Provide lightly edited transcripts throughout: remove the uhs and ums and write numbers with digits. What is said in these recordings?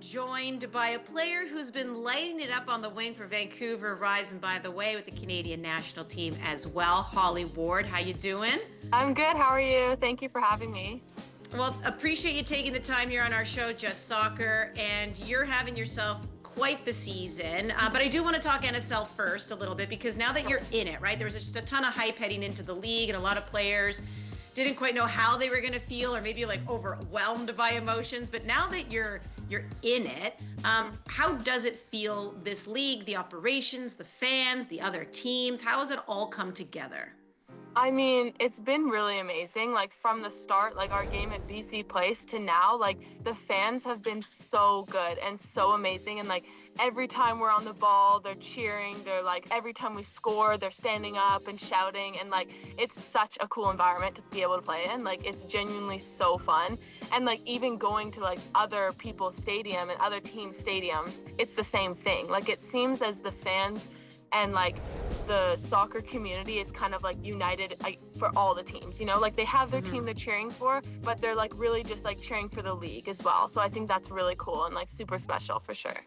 joined by a player who's been lighting it up on the wing for Vancouver Rise, and by the way, with the Canadian national team as well. Holly Ward, how you doing? I'm good. How are you? Thank you for having me. Well, appreciate you taking the time here on our show, Just Soccer, and you're having yourself quite the season. But I do want to talk NSL first a little bit because now that you're in it, right? There was just a ton of hype heading into the league, and a lot of players didn't quite know how they were going to feel, or maybe like overwhelmed by emotions. But now that you're in it, how does it feel? This league, the operations, the fans, the other teams, how has it all come together? I mean, it's been really amazing. Like from the start, like our game at BC Place to now, like the fans have been so good and so amazing. And like every time we're on the ball, they're cheering. They're like every time we score, they're standing up and shouting. And like it's such a cool environment to be able to play in. Like it's genuinely so fun. And like even going to like other people's stadium and other teams' stadiums, it's the same thing. Like it seems as the fans and like the soccer community is kind of like united like, for all the teams, you know, like they have their team they're cheering for, but they're like really just like cheering for the league as well. So I think that's really cool and like super special for sure.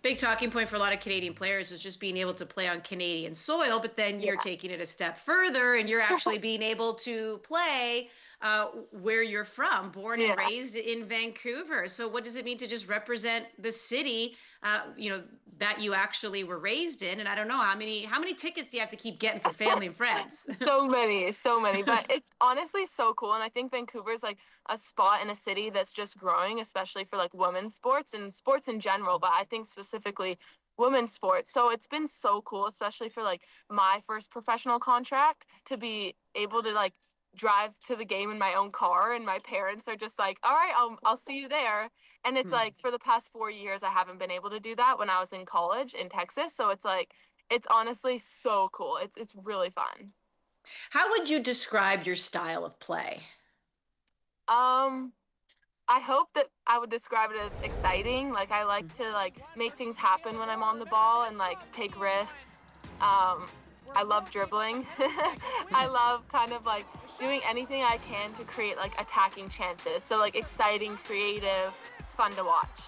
Big talking point for a lot of Canadian players was just being able to play on Canadian soil, but then you're Yeah. taking it a step further and you're actually being able to play where you're from, born and Yeah. raised in Vancouver. So what does it mean to just represent the city, that you actually were raised in? And I don't know how many tickets do you have to keep getting for family and friends? So many, but it's honestly so cool. And I think Vancouver is like a spot in a city that's just growing, especially for like women's sports and sports in general. But I think specifically women's sports. So it's been so cool, especially for like my first professional contract to be able to like drive to the game in my own car. And my parents are just like, all right, I'll see you there. And it's like for the past 4 years, I haven't been able to do that when I was in college in Texas. So it's like, it's honestly so cool. It's really fun. How would you describe your style of play? Um, I hope that I would describe it as exciting. Like I like to like make things happen when I'm on the ball and like take risks. Um, I love dribbling. I love kind of like doing anything I can to create like attacking chances. So like exciting, creative, fun to watch.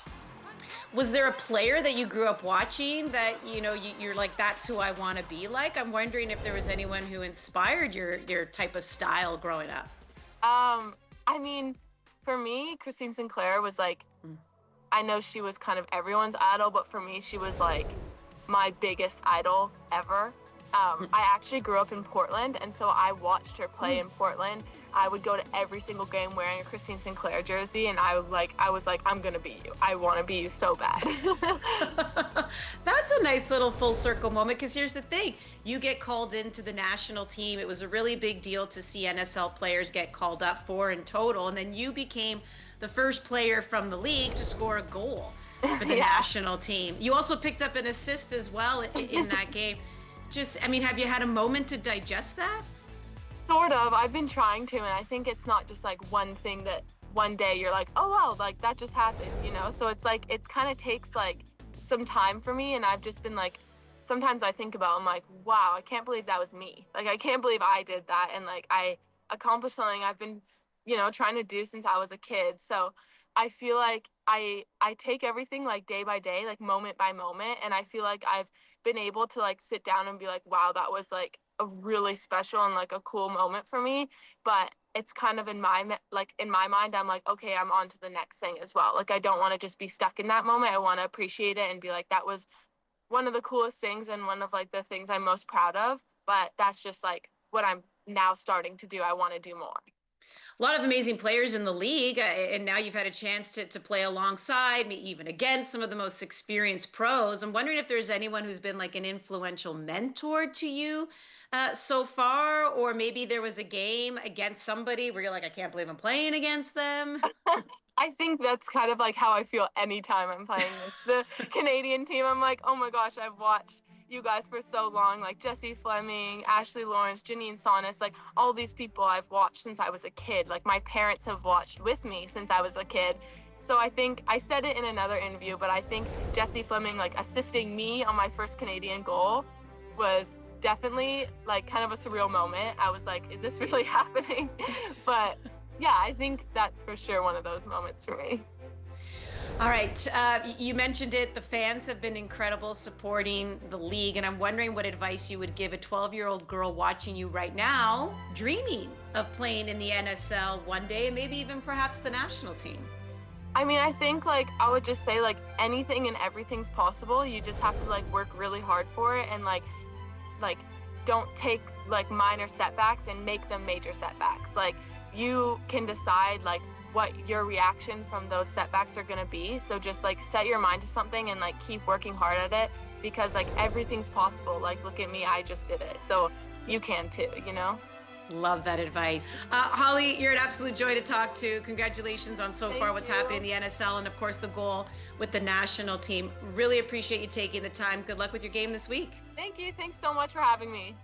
Was there a player that you grew up watching that you're like, that's who I want to be like? I'm wondering if there was anyone who inspired your type of style growing up. I mean, for me, Christine Sinclair was like, I know she was kind of everyone's idol, but for me, she was like my biggest idol ever. I actually grew up in Portland, and so I watched her play in Portland. I would go to every single game wearing a Christine Sinclair jersey, and I was like, I'm gonna be you. I want to be you so bad. That's a nice little full circle moment because here's the thing. You get called into the national team. It was a really big deal to see NSL players get called up, for in total, and then you became the first player from the league to score a goal for the Yeah. national team. You also picked up an assist as well in that game. Have you had a moment to digest that? Sort of. I've been trying to, and I think it's not just like one thing that one day you're like, oh wow, like that just happened, you know? So it's like, it's kind of takes like some time for me, and I've just been like, sometimes I think about, I'm like, wow, I can't believe that was me. Like, I can't believe I did that, and like, I accomplished something I've been, trying to do since I was a kid. So I feel like I take everything like day by day, like moment by moment, and I feel like I've been able to like sit down and be like, wow, that was like a really special and like a cool moment for me. But it's kind of in my mind, I'm like, okay, I'm on to the next thing as well. Like I don't want to just be stuck in that moment. I want to appreciate it and be like, that was one of the coolest things and one of like the things I'm most proud of. But that's just like what I'm now starting to do. I want to do more. A lot of amazing players in the league, and now you've had a chance to play alongside, even against some of the most experienced pros. I'm wondering if there's anyone who's been like an influential mentor to you so far, or maybe there was a game against somebody where you're like, I can't believe I'm playing against them. I think that's kind of like how I feel anytime I'm playing with the Canadian team. I'm like, oh my gosh, I've watched you guys for so long, like Jessie Fleming, Ashley Lawrence, Janine Sonis, like all these people I've watched since I was a kid. Like my parents have watched with me since I was a kid. So I think I said it in another interview, but I think Jessie Fleming like assisting me on my first Canadian goal was definitely like kind of a surreal moment. I was like, is this really happening? But yeah, I think that's for sure one of those moments for me. All right. You mentioned it. The fans have been incredible supporting the league. And I'm wondering what advice you would give a 12-year-old girl watching you right now, dreaming of playing in the NSL one day and maybe even perhaps the national team. I mean, I think like I would just say like anything and everything's possible. You just have to like work really hard for it and like don't take like minor setbacks and make them major setbacks. Like you can decide like what your reaction from those setbacks are going to be. So just like set your mind to something and like keep working hard at it because like everything's possible. Like look at me, I just did it. So you can too, you know? Love that advice. Holly, you're an absolute joy to talk to. Congratulations on so far what's happening in the NSL and, of course, the goal with the national team. Really appreciate you taking the time. Good luck with your game this week. Thank you. Thanks so much for having me.